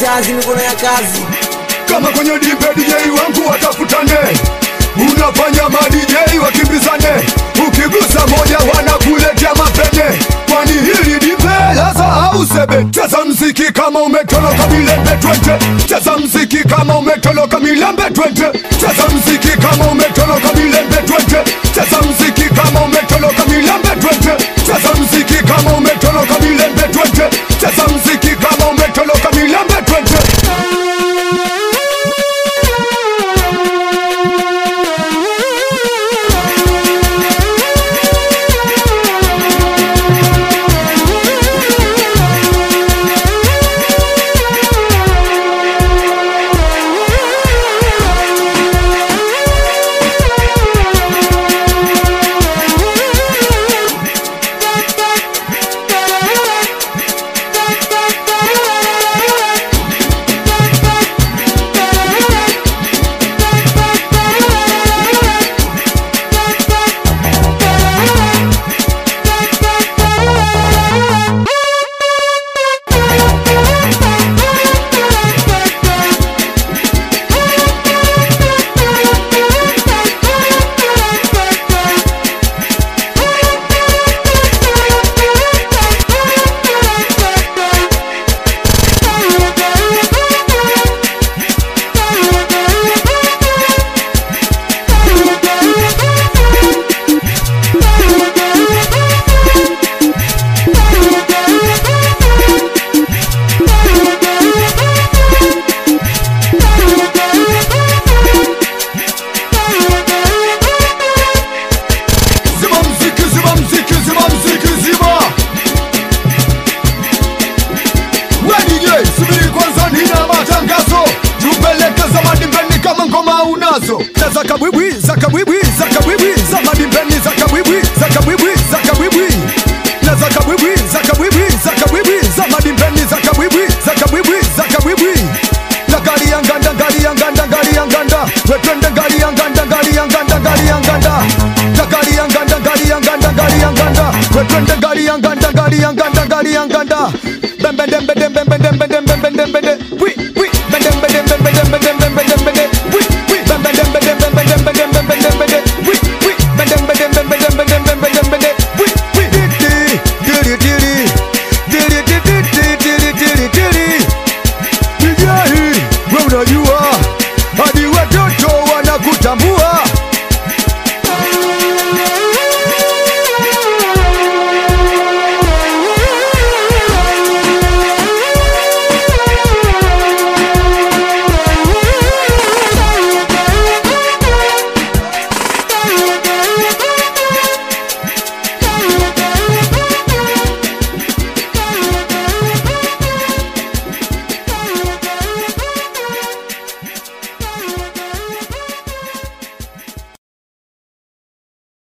jazi mikono ya kazi. Kama kwenye dipe DJ wangu watafutane, unafanya ma DJ wakimbizane, ukigusa moja wanakuletea mapene. Kwani hili dipe laza au sebe? Cheza mziki kama umetoloka milembe twende, cheza mziki kama umetoloka milembe twende, cheza mziki kama umetoloka milembe twende, cheza mziki kama umetoloka milembe twende, cheza mziki kama umetoloka milembe twende, cheza mziki kama umetoloka milembe twende. Za kabwibwi, za kabwibwi, za kabwibwi, za madimbeni, za kabwibwi, za kabwibwi, za kabwibwi. Na za kabwibwi, za kabwibwi, za kabwibwi, za madimbeni, za kabwibwi, za kabwibwi, za kabwibwi. Na gari ya nganda, gari ya nganda, gari ya nganda. Wetwende gari ya nganda, gari ya nganda, gari ya nganda. Na gari ya nganda, gari ya nganda, gari ya nganda. Wetwende gari ya nganda, gari ya nganda, gari ya nganda. Bembe dembe dembe dembe dembe dembe dembe.